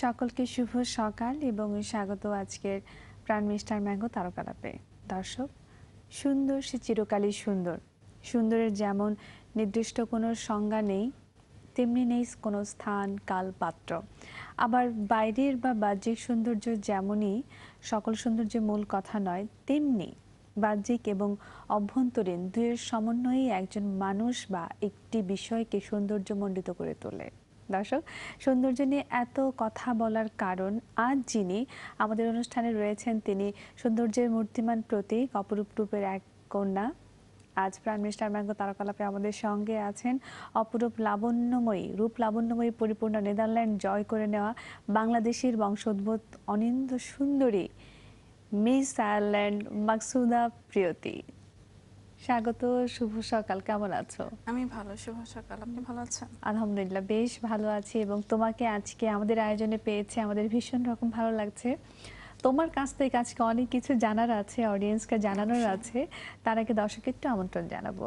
সকলকে শুভ সকাল এবং স্বাগত আজকের প্রাণ মিষ্টার ম্যাঙ্গো তারকালাপে। দর্শক, সুন্দর সে চিরকালই সুন্দর। সুন্দরের যেমন নির্দিষ্ট কোনো সংজ্ঞা নেই, তেমনি নেই কোনো স্থান কাল পাত্র। আবার বাইরের বা বাহ্যিক সৌন্দর্য যেমনই সকল সৌন্দর্যের মূল কথা নয়, তেমনি বাহ্যিক এবং অভ্যন্তরীণ দুয়ের সমন্বয়েই একজন মানুষ বা একটি বিষয়কে সৌন্দর্যমণ্ডিত করে তোলে। দর্শক, সৌন্দর্য নিয়ে এত কথা বলার কারণ আজ যিনি আমাদের অনুষ্ঠানে রয়েছেন তিনি সৌন্দর্যের মূর্তিমান প্রতীক, অপরূপ রূপের এক কন্যা। আজ প্রাণ মিষ্টার ম্যাঙ্গো তারকালাপে আমাদের সঙ্গে আছেন অপরূপ লাবণ্যময়ী, রূপ লাবণ্যময়ী পরিপূর্ণ, নেদারল্যান্ড জয় করে নেওয়া বাংলাদেশের বংশোদ্ভূত অনিন্দ সুন্দরী মিস আয়ারল্যান্ড মাকসুদা প্রিয়তি। স্বাগত, শুভ সকাল, কেমন আছো? আমি ভালো, শুভ সকাল। আপনি ভালো আছেন? আলহামদুলিল্লাহ, বেশ ভালো আছি এবং তোমাকে আজকে আমাদের আয়োজনে পেয়েছে আমাদের ভীষণ রকম ভালো লাগছে। তোমার কাছ থেকে আজকে অনেক কিছু জানার আছে, অডিয়েন্সকে জানানোর আছে। তার আগে দর্শককে একটু আমন্ত্রণ জানাবো।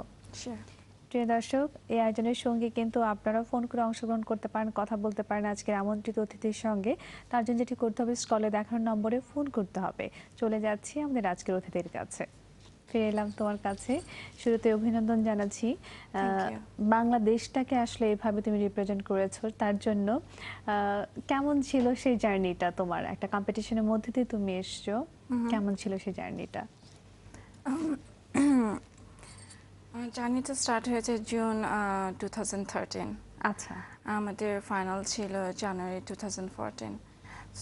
প্রিয় দর্শক, এই আয়োজনের সঙ্গে কিন্তু আপনারা ফোন করে অংশগ্রহণ করতে পারেন, কথা বলতে পারেন আজকের আমন্ত্রিত অতিথির সঙ্গে। তার জন্য যেটি করতে হবে, স্ক্রলে দেখানো নম্বরে ফোন করতে হবে। চলে যাচ্ছি আমাদের আজকের অতিথির কাছে। ফিরে এলাম তোমার কাছে। শুরুতে অভিনন্দন জানাচ্ছি, বাংলাদেশটাকে আসলে এভাবে তুমি রিপ্রেজেন্ট করেছো, তার জন্য কেমন ছিল সেই জার্নিটা? তোমার একটা কম্পিটিশনের মধ্যে দিয়ে তুমি এসছো, কেমন ছিল সেই জার্নিটা? জার্নিটা স্টার্ট হয়েছে জুন 2013। আচ্ছা, আমাদের ফাইনাল ছিল জানুয়ারি 2014।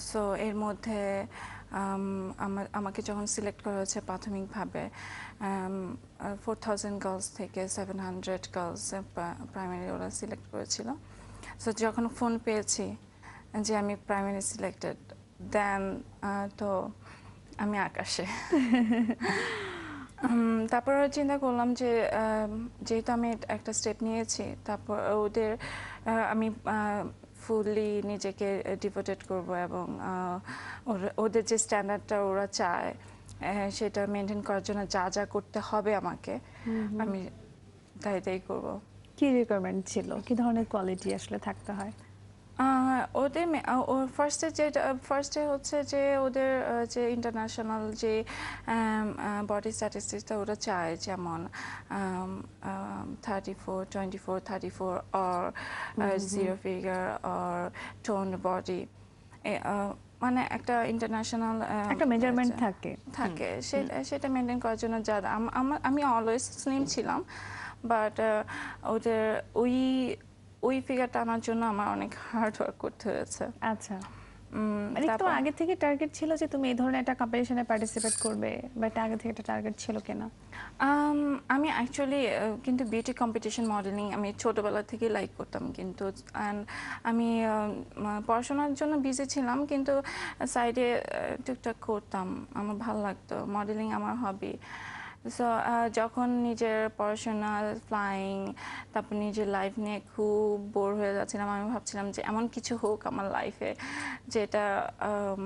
সো এর মধ্যে আমাকে যখন সিলেক্ট করা হয়েছে প্রাথমিকভাবে 4000 গার্লস থেকে 700 গার্লস প্রাইমারি ওরা সিলেক্ট করেছিল। সো যখন ফোন পেয়েছি যে আমি প্রাইমারি সিলেক্টেড, দেন তো আমি আকাশে। তারপর চিন্তা করলাম যে যেহেতু আমি একটা স্টেপ নিয়েছি, তারপর আমি ফুললি নিজেকে ডিভোটেড করব এবং ওদের যে স্ট্যান্ডার্ডটা ওরা চায় সেটা মেনটেন করার জন্য যা যা করতে হবে আমাকে, আমি তাই করব। কি রিকোয়ারমেন্ট ছিল, কি ধরনের কোয়ালিটি আসলে থাকতে হয়? ওদের ফার্স্টে হচ্ছে যে ওদের যে ইন্টারন্যাশনাল যে বডি স্ট্যাটিস্টিক্সটা ওরা চায়, যেমন 34, 24, 34 or zero figure or tone body, মানে একটা ইন্টারন্যাশনাল একটা মেজারমেন্ট থাকে। সেটা মেনটেন করার জন্য যা আমি অলওয়েজ স্লিম ছিলাম, বাট ওদের ওই ফিগারটা আনার জন্য আমার অনেক হার্ড ওয়ার্ক করতে হয়েছে। আচ্ছা, মানে তো আগে থেকে টার্গেট ছিল যে তুমি এই ধরনের একটা কম্পিটিশনে পার্টিসিপেট করবে, বাট আগে থেকে একটা টার্গেট ছিল কিনা? আমি অ্যাকচুয়ালি কিন্তু বিউটি কম্পিটিশন, মডেলিং আমি ছোটোবেলা থেকেই লাইক করতাম, কিন্তু আমি পড়াশোনার জন্য বিজি ছিলাম, কিন্তু সাইডে টুকটাক করতাম, আমার ভালো লাগতো, মডেলিং আমার হবি। সো যখন নিজের পড়াশোনা, ফ্লাইং, তারপর নিজের লাইফ নিয়ে খুব বোর হয়ে যাচ্ছিলাম, আমি ভাবছিলাম যে এমন কিছু হোক আমার লাইফে যেটা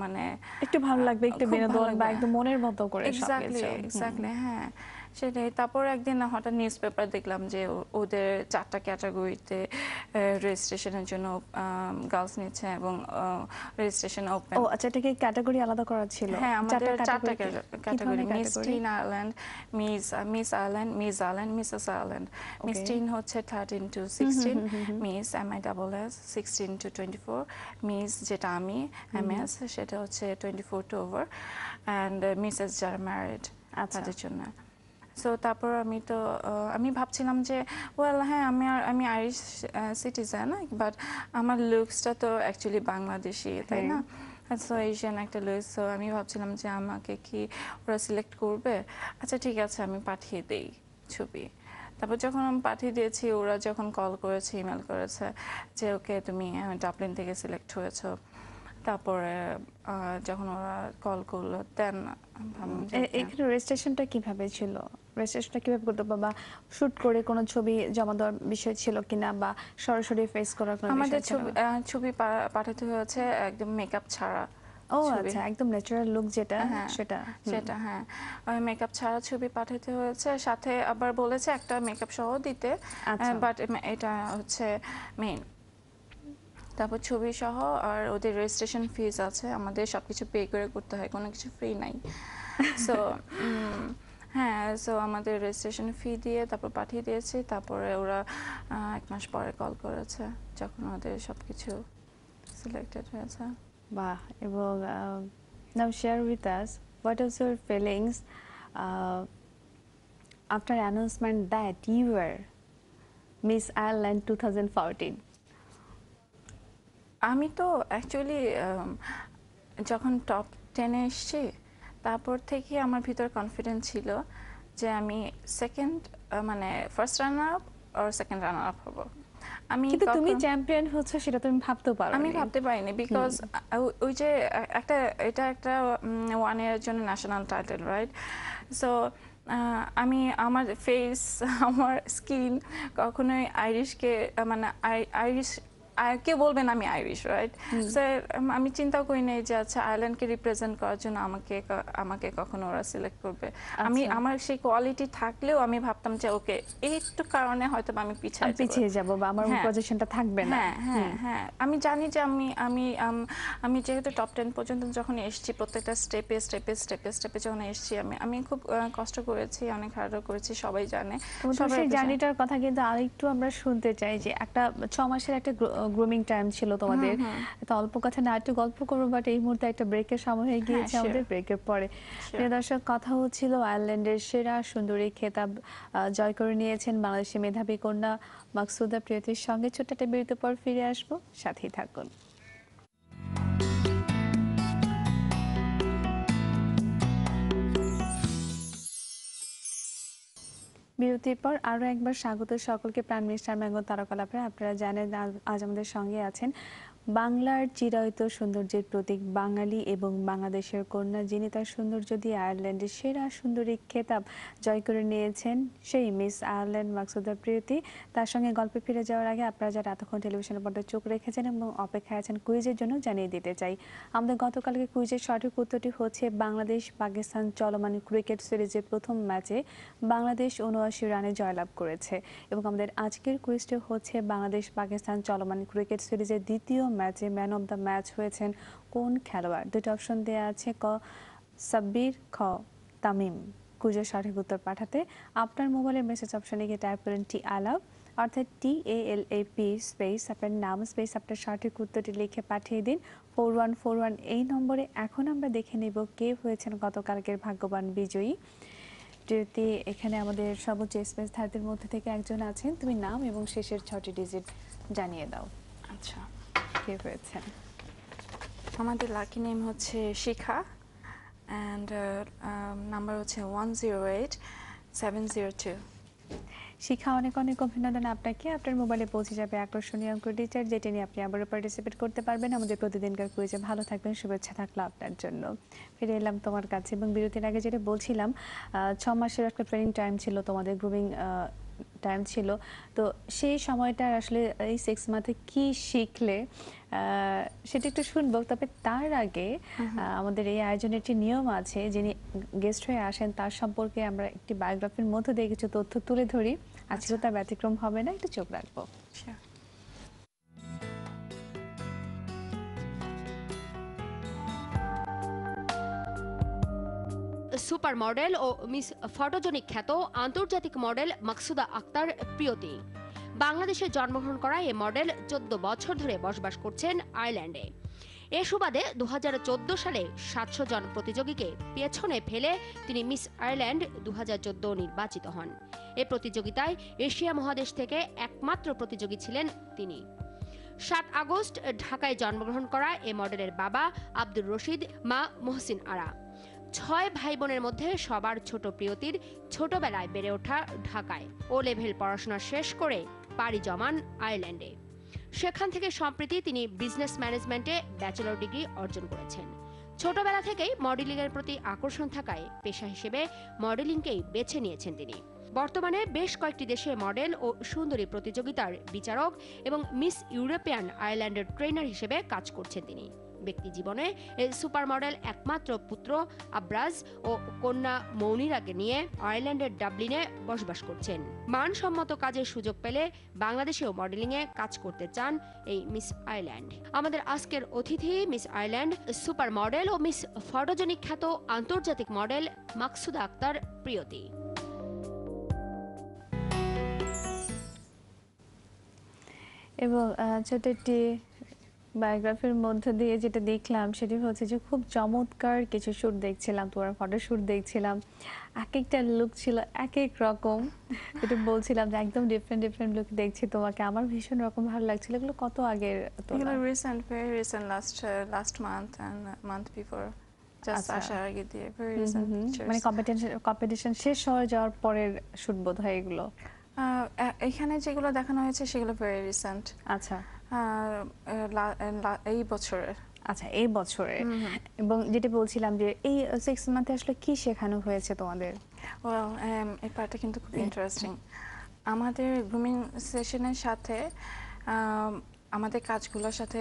মানে একটু ভালো লাগবে, একটু বিনোদন বা একদম মনের মতো করে এক্স্যাক্টলি, হ্যাঁ সেটাই। তারপর একদিন হঠাৎ নিউজ পেপার দেখলাম যে ওদের 4টা ক্যাটাগরিতে রেজিস্ট্রেশনের জন্য গার্লস নিচ্ছে এবং রেজিস্ট্রেশন ওপেন। ও আচ্ছা, এটা কি ক্যাটাগরি আলাদা করা ছিল? হ্যাঁ, আমাদের 4টা category, miss tin Ireland, miss Ireland, miss Ireland, Mrs Ireland. Miss tin হচ্ছে 13 to 16, miss MISS 16 to 24, miss যেটা আমি MS সেটা হচ্ছে 24 to over, অ্যান্ড মিসেস যারা ম্যারিড তাদের জন্য। সো তারপর আমি ভাবছিলাম যে হ্যাঁ আমি আইরিশ সিটিজেন, বাট আমার লুকসটা তো অ্যাকচুয়ালি বাংলাদেশি, তাই না? সো এশিয়ান একটা লুক। সো আমি ভাবছিলাম যে আমাকে কি ওরা সিলেক্ট করবে, আচ্ছা ঠিক আছে আমি পাঠিয়ে দেই ছবি। তারপর যখন আমি পাঠিয়ে দিয়েছি, ওরা যখন কল করেছে, ইমেল করেছে যে ওকে তুমি ডাবলিন থেকে সিলেক্ট হয়েছো, তারপরে যখন ওরা কল করলো, দেন এখানে রেজিস্ট্রেশনটা কিভাবে ছিল? রেজিস্ট্রেশনটা কিভাবে করতে হবে, বা শুট করে কোনো ছবি জমা দেওয়ার বিষয় ছিল কিনা, বা সরাসরি ফেস করার কোনো আমাদের ছবি পাঠাতে হয়েছে একদম মেকআপ ছাড়া। ও আচ্ছা, একদম ন্যাচারাল লুক যেটা সেটা হ্যাঁ, মেকআপ ছাড়া ছবি পাঠাতে হয়েছে, সাথে আবার বলেছে একটা মেকআপ সহ দিতে, বাট এটা হচ্ছে মেইন। তারপর ছবি সহ, আর ওদের রেজিস্ট্রেশন ফিজ আছে, আমাদের সবকিছু পে করে করতে হয়, কোনো কিছু ফ্রি নাই। সো হ্যাঁ, সো আমাদের রেজিস্ট্রেশন ফি দিয়ে তারপর পাঠিয়ে দিয়েছি, তারপরে ওরা 1 মাস পরে কল করেছে যখন ওদের সবকিছু সিলেক্টেড হয়েছে। বাহ! এবং now share with us what was your feelings after announcement that you were Miss Ireland 2014? আমি তো অ্যাকচুয়ালি যখন টপ 10-এ এসেছি তারপর থেকে আমার ভিতরে কনফিডেন্স ছিল যে আমি সেকেন্ড মানে ফার্স্ট রানার আপ আর সেকেন্ড রানার আপ হব। আমি কিন্তু তুমি চ্যাম্পিয়ন হচ্ছ সেটা তুমি ভাবতেও পারো। আমি ভাবতে পারিনি, বিকজ ওই যে এটা একটা 1 ইয়ারের জন্য ন্যাশনাল টাইটেল, রাইট? সো আমি আমার ফেস, আমার স্কিন কখনোই আইরিশকে মানে আইরিশ কেউ বলবেন আমি আইরিশ, রাইট? সো আমি চিন্তাও করি নাই যে আচ্ছা আয়ারল্যান্ডকে রিপ্রেজেন্ট করার জন্য আমাকে কখনো ওরা সিলেক্ট করবে। আমি আমার সেই কোয়ালিটি থাকলেও আমি ভাবতাম যে ওকে এইটু কারণে হয়তো আমি পিছিয়ে যাব বা আমার পজিশনটা থাকবে না। হ্যাঁ, আমি জানি যে আমি যেহেতু টপ 10 পর্যন্ত যখন এসেছি, প্রত্যেকটা স্টেপে যখন এসেছি, আমি খুব কষ্ট করেছি, অনেক হার্ডও করেছি, সবাই জানে। সেই জার্নিটার কথা কিন্তু আরেকটু আমরা শুনতে চাই যে একটা 6 মাসের একটা গ্রুমিং টাইম ছিল তোমাদের। তো অল্প কথা না একটু গল্প করবো, বাট এই মুহূর্তে একটা ব্রেকের সময় হয়ে গিয়েছে আমাদের। ব্রেকের পরে প্রিয় দর্শক, কথা হচ্ছিল আয়ারল্যান্ডের সেরা সুন্দরী খেতাব জয় করে নিয়েছেন বাংলাদেশের মেধাবী কন্যা মাকসুদা প্রিয়তির সঙ্গে। ছোট্ট একটা বিরতির পর ফিরে আসবো, সাথেই থাকুন। বিরতির পর আরও একবার স্বাগত সকলকে প্রাণ মিস্টার ম্যাঙ্গো তারকালাপে। আপনারা জানেন আজ আমাদের সঙ্গে আছেন বাংলার চিরায়ত সৌন্দর্যের প্রতীক, বাঙালি এবং বাংলাদেশের কন্যা, যিনি তার সৌন্দর্য দিয়ে আয়ারল্যান্ডের সেরা সুন্দরী খেতাব জয় করে নিয়েছেন, সেই মিস আয়ারল্যান্ড মাকসুদা প্রিয়তি। তার সঙ্গে গল্পে ফিরে যাওয়ার আগে আপনারা যারা এতক্ষণ টেলিভিশনের পর্দায় চোখ রেখেছেন এবং অপেক্ষায় আছেন কুইজের জন্য, জানিয়ে দিতে চাই আমাদের গতকালকে কুইজের সঠিক উত্তরটি হচ্ছে বাংলাদেশ পাকিস্তান চলমান ক্রিকেট সিরিজের প্রথম ম্যাচে বাংলাদেশ ৭৯ রানে জয়লাভ করেছে। এবং আমাদের আজকের কুইজটি হচ্ছে বাংলাদেশ পাকিস্তান চলমান ক্রিকেট সিরিজের দ্বিতীয় ম্যাচে ম্যান অব দ্য ম্যাচ হয়েছেন কোন খেলোয়াড়? দুটো অপশন দেওয়া আছে, ক সাব্বির, খ তামিম। কুইজের সঠিক উত্তর পাঠাতে আপনার মোবাইলের মেসেজ অপশনে গিয়ে টাইপ করেন টি আলাভ, অর্থাৎ TALAP স্পেস আপনার নাম স্পেস আপনার সঠিক উত্তরটি লিখে পাঠিয়ে দিন 4141 এই নম্বরে। এখন আমরা দেখে নেব কে হয়েছেন গতকালকের ভাগ্যবান বিজয়ী। যদি এখানে আমাদের সর্বোচ্চ স্পেস ধারীদের মধ্যে থেকে একজন আছেন, তুমি নাম এবং শেষের 6টি ডিজিট জানিয়ে দাও। আচ্ছা, কে হয়েছেন? আমাদের লাকি নেম হচ্ছে শিখা, অ্যান্ড নাম্বার হচ্ছে 108702। শিখা, অনেক অনেক অভিনন্দন আপনাকে। আপনার মোবাইলে পৌঁছে যাবে আকর্ষণীয় অঙ্ক রিচার্জ, যেটা নিয়ে আপনি আবারও পার্টিসিপেট করতে পারবেন আমাদের প্রতিদিনকার কুইজে। ভালো থাকবেন, শুভেচ্ছা থাকলো আপনার জন্য। ফিরে এলাম তোমার কাছে এবং বিরতির আগে যেটা বলছিলাম, 6 মাসের একটা ট্রেনিং টাইম ছিল তোমাদের, গ্রুমিং টাইম ছিল। তো সেই সময়টা আসলে এই 6 মান্থে কি শিখলে সেটা একটু শুনবো। তবে তার আগে আমাদের এই আয়োজনের একটি নিয়ম আছে, যিনি গেস্ট হয়ে আসেন তার সম্পর্কে আমরা একটি বায়োগ্রাফির মধ্য দিয়ে কিছু তথ্য তুলে ধরি। আজকেও তার ব্যতিক্রম হবে না, একটু চোখ রাখবো। সুপার মডেল ও মিস ফটোজেনিক খ্যাত আন্তর্জাতিক মডেল মাকসুদা আক্তার প্রিয়তি বাংলাদেশে জন্মগ্রহণ করা এ মডেল 14 বছর ধরে বসবাস করছেন আয়ারল্যান্ডে। এ সুবাদে 2014 সালে 700 জন প্রতিযোগীকে পেছনে ফেলে তিনি মিস আয়ারল্যান্ড 2014 নির্বাচিত হন। এ প্রতিযোগিতায় এশিয়া মহাদেশ থেকে একমাত্র প্রতিযোগী ছিলেন তিনি। 7 আগস্ট ঢাকায় জন্মগ্রহণ করা এ মডেলের বাবা আব্দুর রশিদ, মা মহসিন আরা। 6 ভাই বোনের মধ্যে সবার ছোট প্রিয়তির ছোটবেলায় বেড়ে ওঠা ঢাকায়। ও লেভেল পড়াশোনা শেষ করে পাড়ি জমান আয়ারল্যান্ডে। সেখান থেকে সম্প্রতি তিনি বিজনেস ম্যানেজমেন্টে ব্যাচেলর ডিগ্রি অর্জন করেছেন। ছোটবেলা থেকেই মডেলিংয়ের প্রতি আকর্ষণ থাকায় পেশা হিসেবে মডেলিংকেই বেছে নিয়েছেন তিনি। বর্তমানে বেশ কয়েকটি দেশে মডেল ও সুন্দরী প্রতিযোগিতার বিচারক এবং মিস ইউরোপিয়ান আয়ারল্যান্ডের ট্রেনার হিসেবে কাজ করছেন তিনি। ব্যক্তি জীবনে এই সুপার মডেল একমাত্র পুত্র আব্রাজ ও কন্যা মৌনিরাকে নিয়ে আয়ারল্যান্ডের ডাবলিনে বসবাস করছেন। মানসম্মত কাজের সুযোগ পেলে বাংলাদেশেও মডেলিংয়ে কাজ করতে চান এই মিস আয়ারল্যান্ড। আমাদের আজকের অতিথি মিস আয়ারল্যান্ড সুপার মডেল ও মিস ফটোজেনিক খ্যাত আন্তর্জাতিক মডেল মাকসুদা আক্তার প্রিয়তি। এবং ছোট একটি বায়োগ্রাফির মধ্য দিয়ে যেটা দেখলাম সেটি হচ্ছে যে খুব চমৎকার কিছু শ্যুট দেখছিলাম, তোমার ফটোশ্যুট দেখছিলাম, এক একটা লুক ছিল এক এক রকম। যেটা বলছিলাম যে একদম ডিফারেন্ট ডিফারেন্ট লুক দেখছি তোমাকে, আমার ভীষণ রকম ভালো লাগছিল। এগুলো কত আগের তোলা? এগুলো recent, very recent, last month and month before, just আসার আগে দিয়ে, ভেরি রিসেন্ট পিকচার্স। মানে কম্পিটিশন শেষ হয়ে যাওয়ার পরের শ্যুট বোধ হয় এগুলো। এখানে যেগুলো দেখানো হয়েছে সেগুলো ভেরি রিসেন্ট। আচ্ছা, এই বছরের। আচ্ছা এই বছরে। এবং যেটা বলছিলাম যে এই 6 মান্থে আসলে কি শেখানো হয়েছে তোমাদের? ওয়েল, এই পার্টটা কিন্তু খুব ইন্টারেস্টিং। আমাদের গ্রুমিং সেশনের সাথে আমাদের কাজগুলোর সাথে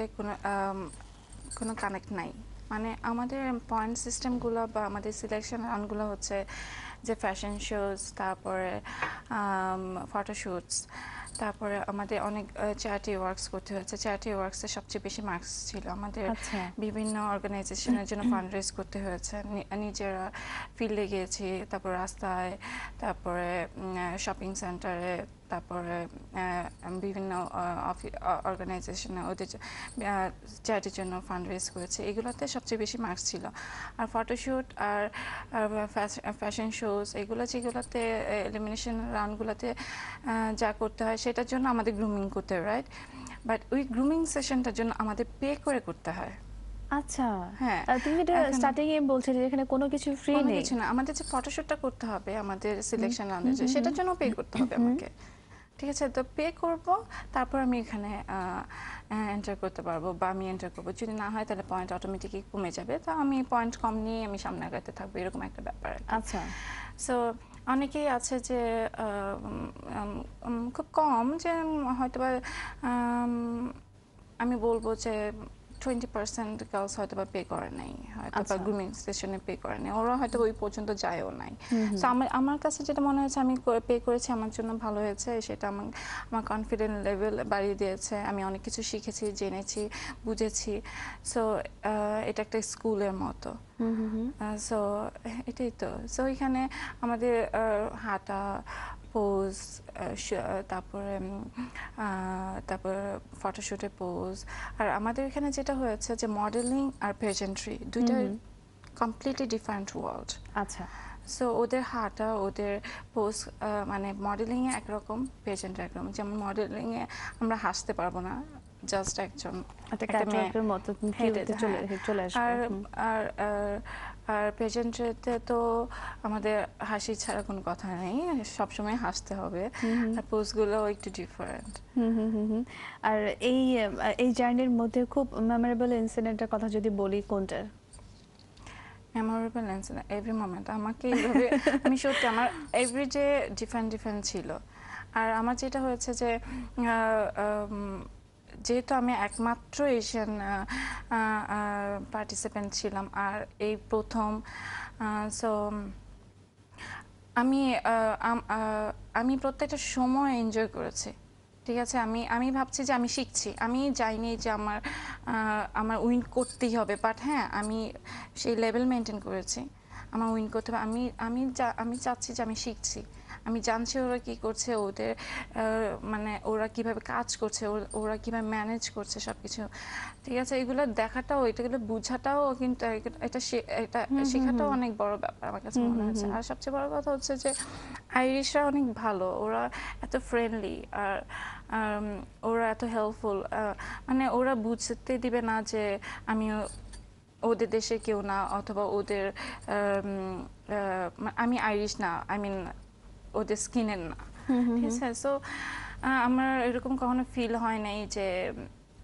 কোনো কানেক্ট নাই। মানে আমাদের পয়েন্ট সিস্টেমগুলো বা আমাদের সিলেকশন রানগুলো হচ্ছে যে ফ্যাশন শোজ, তারপরে ফটোশ্যুটস, তারপরে আমাদের অনেক চ্যারিটি ওয়ার্কস করতে হয়েছে। চ্যারিটি ওয়ার্কসে সবচেয়ে বেশি মার্কস ছিল আমাদের। বিভিন্ন অর্গানাইজেশনের জন্য ফান্ড রেজ করতে হয়েছে, নিজেরা ফিল্ডে গিয়েছি, তারপর রাস্তায়, তারপরে শপিং সেন্টারে, তারপরে বিভিন্ন অর্গানাইজেশনে ওদের চ্যারিটির জন্য ফান্ড রেজ করেছে। এগুলোতে সবচেয়ে বেশি মার্কস ছিল। আর ফটোশ্যুট আর ফ্যাশন শোজ এগুলো যেগুলোতে এলিমিনেশন রানগুলোতে যা করতে হয় সেটার জন্য আমাদের গ্রুমিং করতে হয়, রাইট? বাট ওই গ্রুমিং সেশনটার জন্য আমাদের পে করে করতে হয়। আচ্ছা, হ্যাঁ, তুমি যেটা স্টার্টিং এ বলছিলে যে এখানে কোনো কিছু ফ্রি কোনো নেই। কিছু না, আমাদের যে ফটোশ্যুটটা করতে হবে আমাদের সিলেকশন রাউন্ডে, সেটার জন্য পে করতে হবে আমাকে। ঠিক আছে, তো পে করব, তারপর আমি এখানে এন্টার করতে পারবো বা আমি এন্টার করবো। যদি না হয় তাহলে পয়েন্ট অটোমেটিকই কমে যাবে, তো আমি পয়েন্ট কম নিয়ে আমি সামনে আগাতে থাকবো, এরকম একটা ব্যাপার। আচ্ছা, সো অনেকেই আছে যে খুব কম, যে হয়তোবা আমি বলবো যে 20% গার্লস হয়তো বা পে করে নাই, হয়তো বা গ্রুমিং সেশনে পে করে নাই, ওরা হয়তো ওই পর্যন্ত যায়ও নাই। সো আমার কাছে যেটা মনে হয়েছে আমি পে করেছি, আমার জন্য ভালো হয়েছে, সেটা আমার কনফিডেন্ট লেভেল বাড়িয়ে দিয়েছে। আমি অনেক কিছু শিখেছি, জেনেছি, বুঝেছি। সো এটা একটা স্কুলের মতো। সো এটাই তো। সো এখানে আমাদের হাঁটা, পোজ, তারপরে ফটোশ্যুটের পোজ। আর আমাদের এখানে যেটা হয়েছে যে মডেলিং আর পেজেন্ট্রি দুইটা কমপ্লিটলি ডিফারেন্ট ওয়ার্ল্ড। আচ্ছা, সো ওদের হাঁটা, ওদের পোজ, মানে মডেলিংয়ে একরকম, পেজেন্টে একরকম। যেমন মডেলিংয়ে আমরা হাসতে পারবো না, জাস্ট একজন ক্যাটালগের মতো চলে আসবে। আর পেজেন্ট্রিতে তো আমাদের হাসি ছাড়া কোনো কথা নেই, সবসময় হাসতে হবে। আর পোজগুলো একটু ডিফারেন্ট। আর এই জার্নির মধ্যে খুব মেমোরেবল ইনসিডেন্টের কথা যদি বলি, কোনটা? Memorable incident, every moment. আমাকে এইভাবে আমি সত্যি আমার এভরি ডে ডিফারেন্ট ছিল। আর আমার যেটা হয়েছে যে যেহেতু আমি একমাত্র এশিয়ান পার্টিসিপেন্ট ছিলাম আর এই প্রথম, সো আমি প্রত্যেকটা সময় এনজয় করেছি। ঠিক আছে, আমি ভাবছি যে আমি শিখছি, আমি যাইনি যে আমার উইন করতেই হবে, বাট হ্যাঁ আমি সেই লেভেল মেনটেন করেছি, আমার উইন করতে হবে। আমি চাচ্ছি যে আমি শিখছি, আমি জানছি ওরা কি করছে, ওদের মানে ওরা কিভাবে কাজ করছে, ওরা কিভাবে ম্যানেজ করছে সবকিছু। ঠিক আছে, এগুলো দেখাটাও, এটাগুলো বোঝাটাও কিন্তু এটা শেখাটাও অনেক বড় ব্যাপার আমার কাছে মনে হচ্ছে। আর সবচেয়ে বড় কথা হচ্ছে যে আইরিশরা অনেক ভালো, ওরা এত ফ্রেন্ডলি, আর ওরা এত হেল্পফুল। মানে ওরা বুঝতে দিবে না যে আমি ওদের দেশে কেউ না, অথবা ওদের আমি আইরিশ না, আই মিন ওদের স্কিনের না। ঠিক আছে, সো আমার এরকম কখনো ফিল হয় নাই যে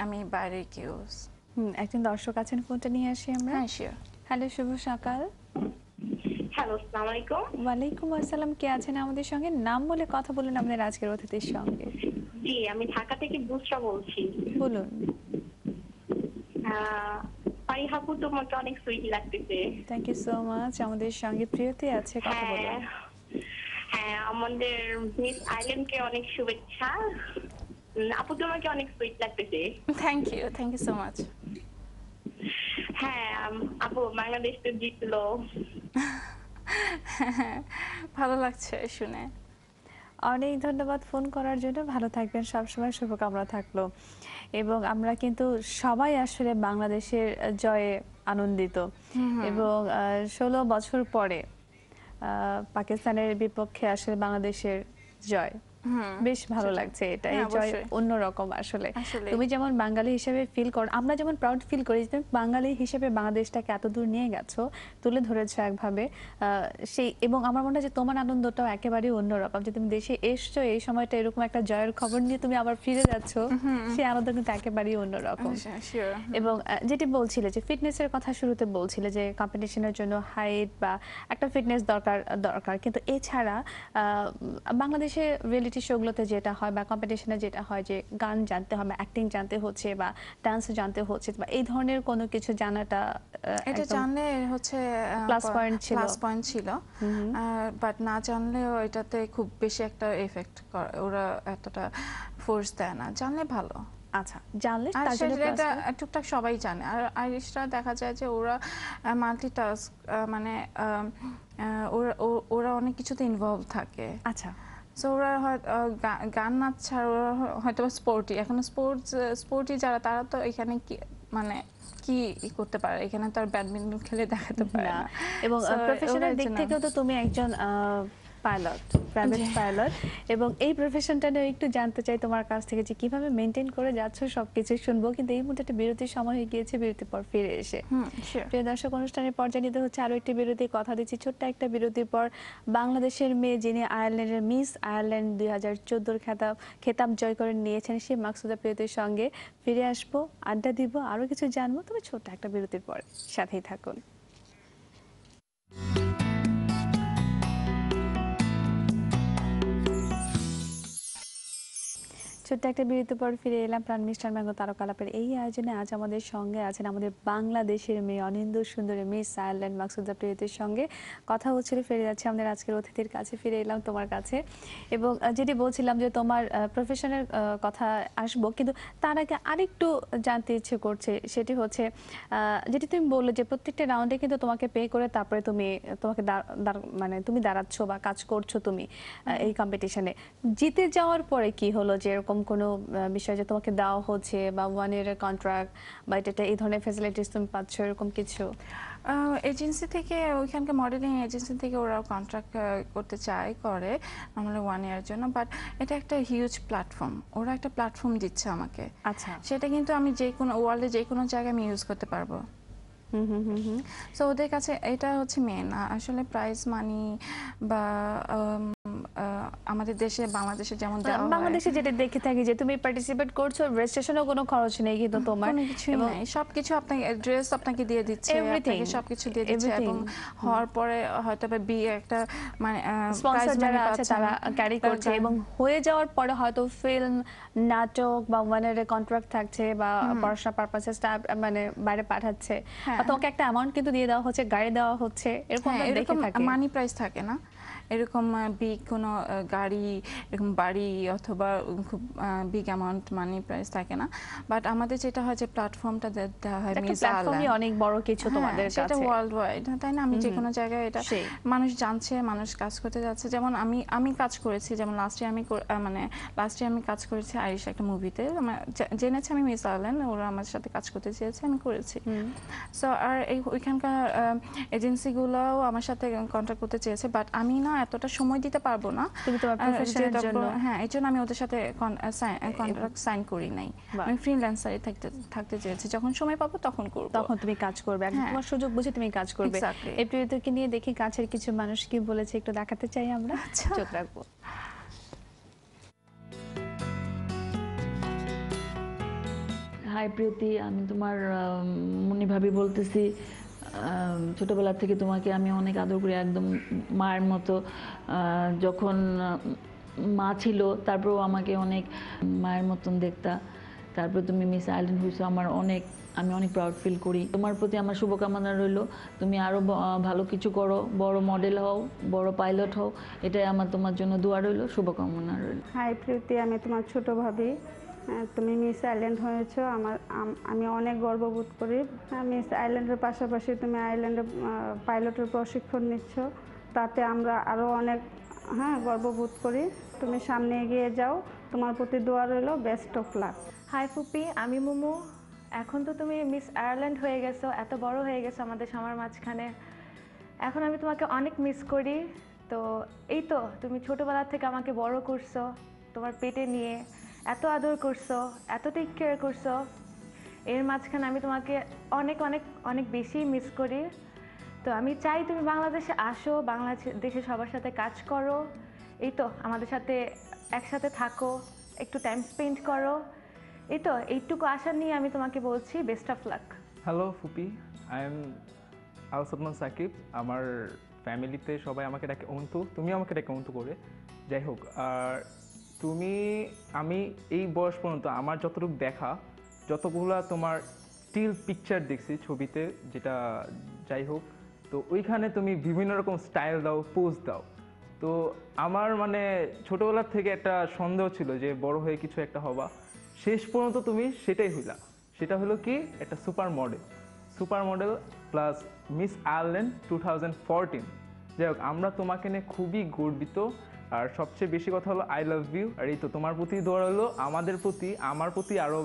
আমি বাইরে কেউ। একজন দর্শক আছেন, ফোনটা নিয়ে আসি আমরা। হ্যাঁ, শিওর। হ্যালো, শুভ সকাল। হ্যালো, আসসালামু আলাইকুম। ওয়ালাইকুম আসসালাম। কে আছেন আমাদের সঙ্গে? নাম বলে কথা বলুন আপনার আজকের অতিথির সঙ্গে। জি, আমি ঢাকা থেকে বুসরা বলছি। বলুন। ফারিহ আপু তোমাকে অনেক সুইট লাগতেছে। Thank you so much. আমাদের সঙ্গে প্রিয়তি আছে, কথা বলো। হ্যাঁ হ্যাঁ, আমাদের মিস আইল্যান্ডকে অনেক শুভেচ্ছা। আপু তোমাকে অনেক সুইট লাগতেছে। Thank you so much. হ্যাঁ আপু, বাংলাদেশ তো জিতলো। ভালো লাগছে শুনে। অনেক ধন্যবাদ ফোন করার জন্য। ভালো থাকবেন, সবসময় শুভকামনা থাকলো। এবং আমরা কিন্তু সবাই আসলে বাংলাদেশের জয়ে আনন্দিত। এবং 16 বছর পরে পাকিস্তানের বিপক্ষে আসলে বাংলাদেশের জয়, বেশ ভালো লাগছে। এটা এই জয় অন্যরকম আসলে। তুমি যেমন বাঙালি হিসেবে ফিল করো, আমরা যেমন প্রাউড ফিল করি যে তুমি বাঙালি হিসেবে বাংলাদেশটাকে এত দূর নিয়ে গেছো, তুলে ধরেছো একভাবে সেই। এবং আমার মনে হয় যে তোমার আনন্দটাও একেবারেই অন্যরকম, যে তুমি দেশে এসছো এই সময়টা এরকম একটা জয়ের খবর নিয়ে তুমি আবার ফিরে যাচ্ছো, সেই আনন্দ কিন্তু একেবারেই অন্যরকম। এবং যেটি বলছিলে যে ফিটনেসের কথা শুরুতে বলছিলে যে কম্পিটিশনের জন্য হাইট বা একটা ফিটনেস দরকার, কিন্তু এছাড়া বাংলাদেশে রিয়েলিটি শোগুলোতে যেটা হয় বা কম্পিটিশনে যেটা হয় যে গান জানতে হবে, অ্যাক্টিং জানতে হচ্ছে বা ডান্স জানতে হচ্ছে, বা এই ধরনের কোনো কিছু জানাটা এটা জানলে হচ্ছে প্লাস পয়েন্ট ছিল। বাট না জানলেও এটাতে খুব বেশি একটা এফেক্ট করে, ওরা এতটা ফোর্স দেয় না, জানলে ভালো। আচ্ছা, জানলে আর তার জন্য এটা টুকটাক সবাই জানে। আর আইরিশরা দেখা যায় যে ওরা মাল্টিটাস্ক, মানে ওরা অনেক কিছুতে ইনভলভ থাকে। আচ্ছা, সো ওরা গান নাচ ছাড়া ওরা হয়তো স্পোর্টি, এখন স্পোর্টি যারা তারা তো এখানে কি মানে কি করতে পারে, এখানে তো আর ব্যাডমিন্টন খেলে দেখাতে পারে না। এবং প্রফেশনাল দিক থেকেও তো তুমি একজন পাইলট, প্রাইভেট পাইলট, এবং এই প্রফেশনটা নিয়ে একটু জানতে চাই তোমার কাছ থেকে যে কিভাবে মেনটেন করে যাচ্ছ। সবকিছু শুনবো, কিন্তু এই মুহূর্তে একটা বিরতির সময় হয়ে গিয়েছে, বিরতির পর ফিরে এসে প্রিয় দর্শক, অনুষ্ঠানের পর্যায়ে নিতে হচ্ছে আরো একটি বিরতি। কথা দিচ্ছি ছোট্ট একটা বিরতির পর বাংলাদেশের মেয়ে যিনি আয়ারল্যান্ডের মিস আয়ারল্যান্ড 2014 খেতাব জয় করে নিয়েছেন, সেই মাকসুদা প্রিয়তির সঙ্গে ফিরে আসবো, আড্ডা দিব, আরো কিছু জানবো, তবে ছোট্ট একটা বিরতির পর সাথেই থাকুন। ছোট্ট একটা বিরতির পর ফিরে এলাম প্রাণ মিষ্টার ম্যাঙ্গো তারকালাপের এই আয়োজনে। আজ আমাদের সঙ্গে আছেন আমাদের বাংলাদেশের মেয়ে অনিন্দ সুন্দরী মিস আয়ারল্যান্ড মাকসুদা প্রিয়তির সঙ্গে কথা হচ্ছিল। ফিরে যাচ্ছে আমাদের আজকের অতিথির কাছে, ফিরে এলাম তোমার কাছে। এবং যেটি বলছিলাম যে তোমার প্রফেশনের কথা আসবো, কিন্তু তার আগে আরেকটু জানতে ইচ্ছে করছে, সেটি হচ্ছে যেটি তুমি বললে যে প্রত্যেকটা রাউন্ডে কিন্তু তোমাকে পে করে তারপরে তোমাকে মানে তুমি দাঁড়াচ্ছ বা কাজ করছো তুমি এই কম্পিটিশনে। জিতে যাওয়ার পরে কি হলো, যে এরকম কোনো বিষয় যে তোমাকে দেওয়া হচ্ছে বা 1 ইয়ারের কন্ট্রাক্ট বা এটা এই ধরনের ফ্যাসিলিটিস তুমি পাচ্ছ, এরকম কিছু? এজেন্সি থেকে, ওইখানকার মডেলিং এজেন্সি থেকে ওরা কন্ট্রাক্ট করতে করে আমরা 1 ইয়ারের জন্য। বাট এটা একটা হিউজ প্ল্যাটফর্ম, ওরা একটা প্ল্যাটফর্ম দিচ্ছে আমাকে। আচ্ছা, সেটা কিন্তু আমি যে কোনো ওয়ার্ল্ডে যে কোনো জায়গায় আমি ইউজ করতে পারবো। সো ওদের কাছে এটা হচ্ছে মেন। আসলে প্রাইজ মানি বা আমাদের দেশে বাংলাদেশে যেমন বাংলাদেশে যেটা দেখে থাকি যে তুমি পার্টিসিপেট করছো, রেজিস্ট্রেশনও কোনো খরচ নেই, কিন্তু তোমার কোনো কিছুই নাই, সবকিছু আপনাকে ড্রেস আপনাকে দিয়ে দিচ্ছে, আপনাকে সবকিছু দিয়ে দিচ্ছে। এবং হওয়ার পরে হয়তো বা একটা মানে স্পন্সর যারা আছে তারা ক্যারি করছে, এবং হয়ে যাওয়ার পরে হয়তো ফিল্ম, নাটক বা ওয়ানের কন্ট্রাক্ট থাকছে বা পড়াশোনা পারপাসে স্টাফ মানে বাইরে পাঠাচ্ছে, বা তোমাকে একটা অ্যামাউন্ট কিন্তু দিয়ে দেওয়া হচ্ছে, গাড়ি দেওয়া হচ্ছে, এরকম দেখে থাকি। মানি প্রাইস থাকে না এরকম বিগ কোনো গাড়ি, এরকম বাড়ি অথবা খুব বিগ অ্যামাউন্ট মানি প্রাইস থাকে না। বাট আমাদের যেটা হয় যে প্ল্যাটফর্মটা দেওয়া হয় মিস আয়ারল্যান্ড, অনেক বড় কিছু তোমাদের কাছে, সেটা ওয়ার্ল্ড ওয়াইড, তাই না? আমি যে কোনো জায়গায় এটা মানুষ জানছে, মানুষ কাজ করতে যাচ্ছে। যেমন আমি কাজ করেছি, যেমন লাস্ট ইয়ার আমি কাজ করেছি আইরিশ একটা মুভিতে, জেনেছি আমি মিস আয়ারল্যান্ড, ওরা আমার সাথে কাজ করতে চেয়েছে, আমি করেছি। সো আর ওইখানকার এজেন্সিগুলোও আমার সাথে কন্ট্যাক্ট করতে চেয়েছে, বাট আমি না এতটা সময় দিতে পারবো না, তুমি তোমার প্রফেশনের জন্য। হ্যাঁ, এই জন্য আমি ওদের সাথে কন্ট্রাক্ট সাইন করি নাই। আমি ফ্রিল্যান্সারে থাকতে চেয়েছি, যখন সময় পাবো তখন করব, তখন তুমি কাজ করবে, তোমার সুযোগ বুঝে তুমি কাজ করবে। এই প্রিয়তাকে নিয়ে দেখি কাছের কিছু মানুষ কি বলেছে, একটু দেখাতে চাই আমরা, চোখ রাখবো। হাই প্রীতি, আমি তোমার মুন্নি ভাবি বলতেছি। ছোটবেলা থেকে তোমাকে আমি অনেক আদর করি, একদম মায়ের মতো। যখন মা ছিল তারপরেও আমাকে অনেক মায়ের মতন দেখতা। তারপর তুমি মিস আয়ারল্যান্ড হয়েছো, আমার অনেক আমি অনেক প্রাউড ফিল করি। তোমার প্রতি আমার শুভকামনা রইল, তুমি আরও ভালো কিছু করো, বড় মডেল হও, বড় পাইলট হও, এটাই আমার তোমার জন্য দোয়া রইল, শুভকামনা রইল। হাই প্রীতি, আমি তোমার ছোট ভাবি। তুমি মিস আইল্যান্ড হয়েছো, আমি অনেক গর্ববোধ করি। মিস আইল্যান্ডের পাশাপাশি তুমি আইল্যান্ডে পাইলটের প্রশিক্ষণ নিচ্ছ, তাতে আমরা আরও অনেক গর্ববোধ করি। তুমি সামনে এগিয়ে যাও, তোমার প্রতি দোয়া রইল, বেস্ট অফ লাক। হাই ফুপি, আমি মোমো। এখন তো তুমি মিস আয়ারল্যান্ড হয়ে গেছো, এত বড় হয়ে গেছো আমাদের সবার মাঝখানে। এখন আমি তোমাকে অনেক মিস করি। তো এই তো তুমি ছোটবেলা থেকে আমাকে বড় করছো, তোমার পেটে নিয়ে এত আদর করছো, এত টেক কেয়ার করছো। এর মাঝখানে আমি তোমাকে অনেক অনেক অনেক বেশি মিস করি। তো আমি চাই তুমি বাংলাদেশে আসো, বাংলাদেশে সবার সাথে কাজ করো, এই তো আমাদের সাথে একসাথে থাকো, একটু টাইম স্পেন্ড করো। এই তো এইটুকু আশা নিয়ে আমি তোমাকে বলছি বেস্ট অফ লাক। হ্যালো ফুপি, আই এম আল-সাদমান সাকিব। আমার ফ্যামিলিতে সবাই আমাকে ডাকে অন্তু, তুমি আমাকে ডাকে অন্তু করে। যাই হোক, আর আমি এই বয়স পর্যন্ত আমার যতটুকু দেখা, যতগুলা তোমার স্টিল পিকচার দেখছি ছবিতে, যেটা যাই হোক, তো ওইখানে তুমি বিভিন্ন রকম স্টাইল দাও, পোজ দাও। তো আমার মানে ছোটোবেলার থেকে একটা সন্দেহ ছিল যে বড় হয়ে কিছু একটা হবা, শেষ পর্যন্ত তুমি সেটাই হইলা। সেটা হলো কি একটা super model plus miss Ireland 2014। যাই হোক, আমরা তোমাকে নিয়ে খুবই গর্বিত। আর সবচেয়ে বেশি কথা হলো আই লাভ ইউ। আর এই তো তোমার প্রতি দোয়া হলো, আমার প্রতি আরও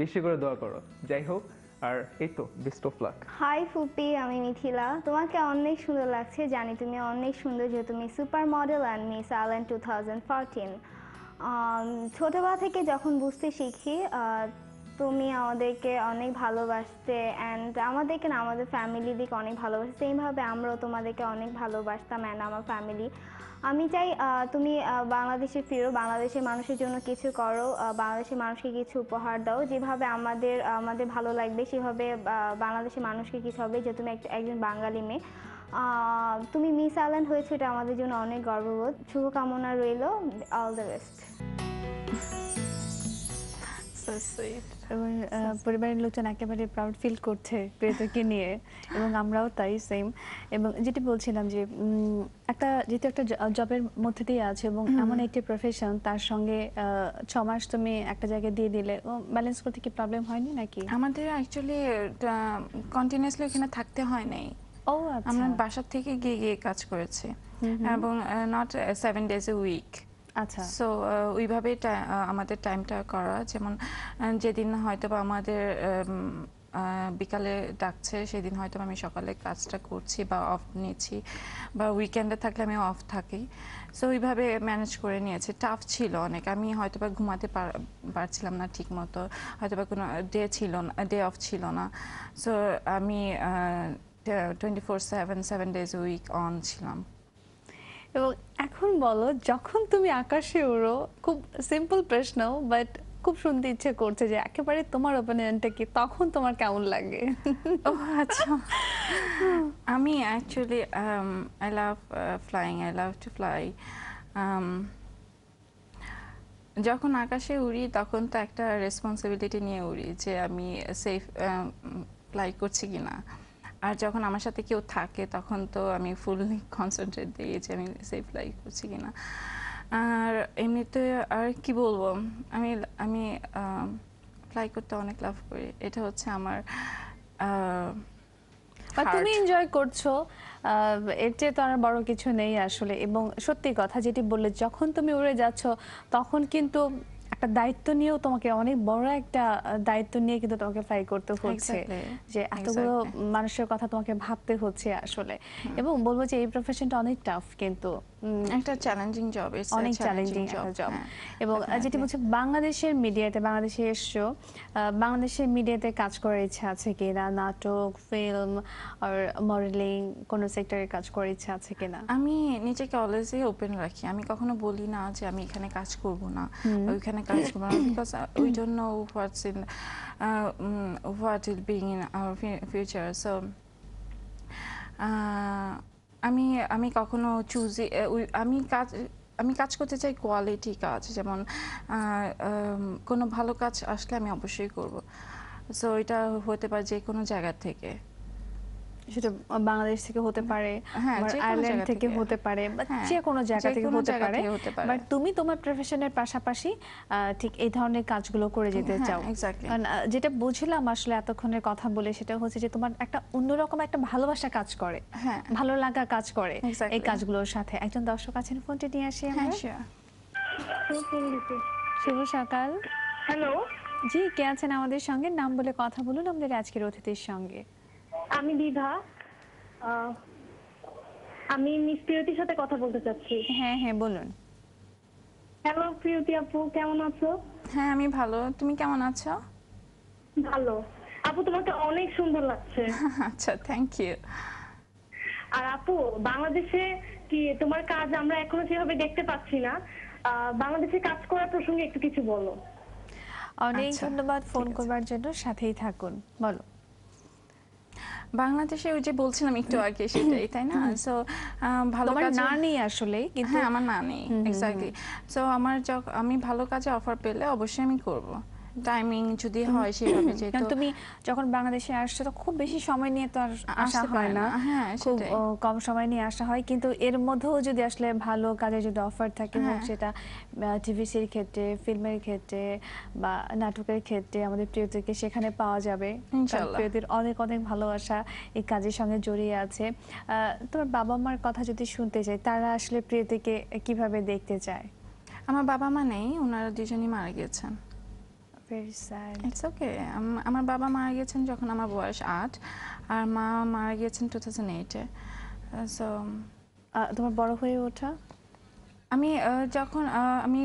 বেশি করে দোয়া করো। যাই হোক, আর এই তো বেস্ট অফ লাক। হাই ফুপি, আমি মিথিলা। তোমাকে অনেক সুন্দর লাগছে, জানি তুমি অনেক সুন্দর, যেহেতু তুমি super model and miss Ireland 2014। ছোটবেলা থেকে যখন বুঝতে শিখি তুমি আমাদেরকে অনেক ভালোবাসতে, অ্যান্ড আমাদেরকে না, আমাদের ফ্যামিলি দিকে অনেক ভালোবাসতে, সেইভাবে আমরাও তোমাদেরকে অনেক ভালোবাসতাম অ্যান্ড আমার ফ্যামিলি। আমি চাই তুমি বাংলাদেশে ফিরো, বাংলাদেশের মানুষের জন্য কিছু করো, বাংলাদেশের মানুষকে কিছু উপহার দাও, যেভাবে আমাদের ভালো লাগবে সেভাবে বাংলাদেশের মানুষকে কিছু হবে, যে তুমি একজন বাঙালি মেয়ে। তুমি মিস আয়ারল্যান্ড হয়েছো, এটা আমাদের জন্য অনেক গর্ববোধ। শুভকামনা রইল, all the best. So sweet. এবং পরিবারের লোকজন একেবারে প্রাউড ফিল করছে প্রিয়তাকে নিয়ে, এবং আমরাও তাই সেম। এবং যেটি বলছিলাম যে যেহেতু একটা জবের মধ্যে দিয়ে আছে এবং এমন একটি প্রফেশন, তার সঙ্গে 6 মাস তুমি একটা জায়গায় দিয়ে দিলে, ব্যালেন্স করতে কি প্রবলেম হয়নি নাকি? আমাদের অ্যাকচুয়ালি কন্টিনিউয়াসলি এখানে থাকতে হয় নাই। ও আচ্ছা, আমরা বাসার থেকে গিয়ে কাজ করেছি, এবং নট 7 days a week। আচ্ছা। সো ওইভাবে আমাদের টাইমটা করা, যেমন যেদিন হয়তো বা আমাদের বিকালে ডাকছে, সেদিন হয়তো আমি সকালে কাজটা করছি বা অফ নিচ্ছি, বা উইকেন্ডে থাকলে আমি অফ থাকি। সো ওইভাবে ম্যানেজ করে নিয়েছি। টাফ ছিল অনেক, আমি হয়তো বা ঘুমাতে পারছিলাম না ঠিক মতো, হয়তো বা কোনো ডে অফ ছিল না। সো আমি 24/7 7 days a week অন ছিলাম। এবং এখন বলো, যখন তুমি আকাশে উড়ো, খুব সিম্পল প্রশ্ন বাট খুব শুনতে ইচ্ছে করছে যে একেবারে তোমার ওপিনিয়নটা কি, তখন তোমার কেমন লাগে? ও আচ্ছা, আমি actually I love flying, I love to fly. যখন আকাশে উড়ি তখন তো একটা রেসপন্সিবিলিটি নিয়ে উড়ি, যে আমি সেফ ফ্লাই করছি কিনা। আর যখন আমার সাথে কেউ থাকে তখন তো আমি ফুললি কনসেন্ট্রেট দিই যে আমি সেফ ফ্লাই করছি কিনা। আর এমনিতে আর কি বলবো, আমি ফ্লাই করতে অনেক লাভ করি। এটা হচ্ছে আমার তুমি এনজয় করছো, এর চেয়ে তো আর বড় কিছু নেই আসলে। এবং সত্যি কথা যেটি বললে, যখন তুমি উড়ে যাচ্ছ তখন কিন্তু একটা দায়িত্ব নিয়েও, তোমাকে অনেক বড় একটা দায়িত্ব নিয়ে কিন্তু তোমাকে ফ্লাই করতে হচ্ছে, যে এতগুলো মানুষের কথা তোমাকে ভাবতে হচ্ছে আসলে। এবং বলবো যে এই প্রফেশনটা অনেক টাফ, কিন্তু একটা চ্যালেঞ্জিং জব, অনেক চ্যালেঞ্জিং একটা জব। এবং যেটি বলছে বাংলাদেশে এসছো, বাংলাদেশের মিডিয়াতে কাজ করার ইচ্ছা আছে কিনা? নাটক, ফিল্ম আর মডেলিং, কোন সেক্টরে কাজ করার ইচ্ছা আছে কিনা? আমি নিজেকে অলওয়েজই ওপেন রাখি। আমি কখনো বলি না যে আমি এখানে কাজ করব না, ওইখানে কাজ করব না, because we don't know what will be in our future. So আমি কখনো আমি কাজ করতে চাই কোয়ালিটি কাজ, যেমন কোনো ভালো কাজ আসলে আমি অবশ্যই করব। সো এটা হতে পারে যে কোনো জায়গা থেকে। সেটা বাংলাদেশ থেকে হতে পারে, হ্যাঁ, আবার যে কোনো আয়ারল্যান্ড জায়গা থেকে থেকে। হতে পারে, বা হ্যাঁ, যে কোনো জায়গা যে থেকে কোনো হতে জায়গা পারে। থেকে হতে পারে। বাট তুমি তোমার প্রফেশনের পাশাপাশি ঠিক এই ধরনের কাজগুলো করে যেতে হ্যাঁ, চাও। exactly. কারণ যেটা বুঝলাম আসলে এতক্ষণের কথা বলে, সেটা হচ্ছে যে তোমার একটা অন্যরকম একটা ভালোবাসা কাজ করে, হ্যাঁ। ভালো লাগা কাজ করে Exactly. এই কাজগুলোর সাথে। একজন দর্শক আছেন, ফোনটি নিয়ে আসি হ্যাঁ, আমরা। sure. শুভ সকাল। হ্যালো, জি, কে আছেন আমাদের সঙ্গে? নাম বলে কথা বলুন আমাদের আজকের অতিথির সঙ্গে। আমি দ্বিধা। আমি মিস প্রিয়তির সাথে কথা বলতে চাচ্ছি। হ্যাঁ হ্যাঁ, বলুন। হ্যালো প্রিয়তি আপু, কেমন আছো? হ্যাঁ, আমি ভালো। তুমি কেমন আছো? ভালো। আপু তোমাকে অনেক সুন্দর লাগছে। আচ্ছা, থ্যাংক ইউ। আর আপু, বাংলাদেশে কি তোমার কাজ আমরা এখনো সেভাবে দেখতে পাচ্ছি না। বাংলাদেশে কাজ করার প্রসঙ্গে একটু কিছু বলো। অনেক আচ্ছা, ধন্যবাদ ফোন ঠিক আছে। করবার জন্য, সাথেই থাকুন। বলো। বাংলাদেশে ওই যে বলছিলাম একটু আগে সেটাই, তাই না? সো ভালো তোমার কাজে, না নেই আসলে, কিন্তু হ্যাঁ আমার না নেই, এক্স্যাক্টলি। সো আমি ভালো কাজে অফার পেলে অবশ্যই আমি করব, টাইমিং যদি হয় সেভাবে। কারণ যেহেতু তুমি যখন বাংলাদেশে আসছো তো খুব বেশি সময় নিয়ে তো আর আসা আসতে হয় পারে না, না। হ্যাঁ, খুব সেটাই। কম সময় নিয়ে আসা হয়। কিন্তু এর মধ্যেও যদি আসলে ভালো কাজে যদি অফার থাকে, হোক হ্যাঁ। সেটা টিভি সির ক্ষেত্রে, ফিল্মের ক্ষেত্রে বা নাটকের ক্ষেত্রে, আমাদের প্রিয়তিকে সেখানে পাওয়া যাবে। কারণ ইনশাআল্লাহ। প্রিয়তির অনেক অনেক ভালোবাসা এই কাজের সঙ্গে জড়িয়ে আছে। তোমার বাবা মার কথা যদি শুনতে চাই, তারা আসলে প্রিয়তিকে কিভাবে দেখতে চায়? আমার বাবা মা নেই, ওনারা দুজনই মারা গিয়েছেন। Very sad. It's okay. আমার বাবা মারা গিয়েছেন যখন আমার বয়স 8, আর মা মারা গিয়েছেন 2008-এ। সো তোমার বড় হয়ে ওঠা? আমি যখন আমি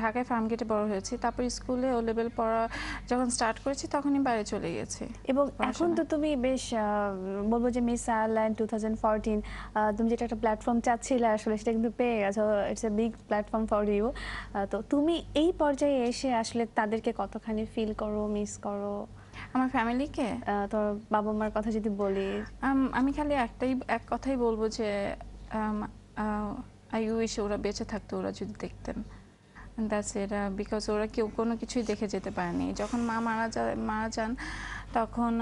ঢাকায় ফার্মগেটে বড় হয়েছি, তারপর স্কুলে ও লেভেল পড়া যখন স্টার্ট করেছি তখনই বাইরে চলে গেছি। এবং এখন তো তুমি বেশ বলবো যে মিস আয়ারল্যান্ড 2014, তুমি যেটা একটা প্ল্যাটফর্ম চাচ্ছিলে আসলে সেটা কিন্তু পেয়ে গেছো। It's a big platform for you. তো তুমি এই পর্যায়ে এসে আসলে তাদেরকে কতখানি ফিল করো, মিস করো? আমার ফ্যামিলিকে তোর বাবা মার কথা যদি বলি। আমি খালি এক কথাই বলবো যে আই উইশ ওরা বেঁচে থাকতো, ওরা যদি দেখতেন। That's it. বিকজ ওরা কেউ কোনো কিছুই দেখে যেতে পারেনি। যখন মা মারা যান তখন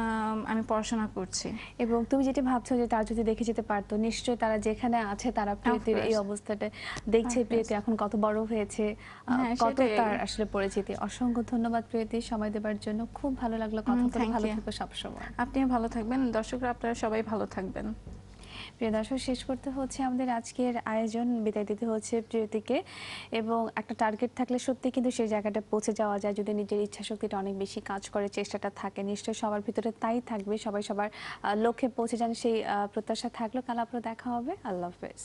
আমি পড়াশোনা করছি। এবং তুমি যেটা ভাবছো যে তারা যদি দেখে যেতে পারতো, নিশ্চয়ই তারা যেখানে আছে তারা প্রিয়তির এই course. অবস্থাটা দেখছে। Of প্রিয়তি এখন কত বড় হয়েছে, হ্যাঁ, কত সেটাই। তার আসলে পরিচিতি। অসংখ্য ধন্যবাদ প্রিয়তি সময় দেওয়ার জন্য, খুব ভালো লাগলো কথা বলে। thank ভালো you. থেকো সবসময়। আপনিও ভালো থাকবেন, দর্শকরা আপনারা সবাই ভালো থাকবেন। প্রিয় দর্শক, শেষ করতে হচ্ছে আমাদের আজকের আয়োজন, বিদায় দিতে হচ্ছে প্রিয়তিকে। এবং একটা টার্গেট থাকলে সত্যি কিন্তু সেই জায়গাটা পৌঁছে যাওয়া যায়, যদি নিজের ইচ্ছা শক্তিটা অনেক বেশি কাজ করে, চেষ্টাটা থাকে। নিশ্চয়ই সবার ভিতরে তাই থাকবে, সবাই সবার লক্ষ্যে পৌঁছে যান সেই প্রত্যাশা থাকলো। কাল আবারও দেখা হবে। আল্লাহ হাফেজ।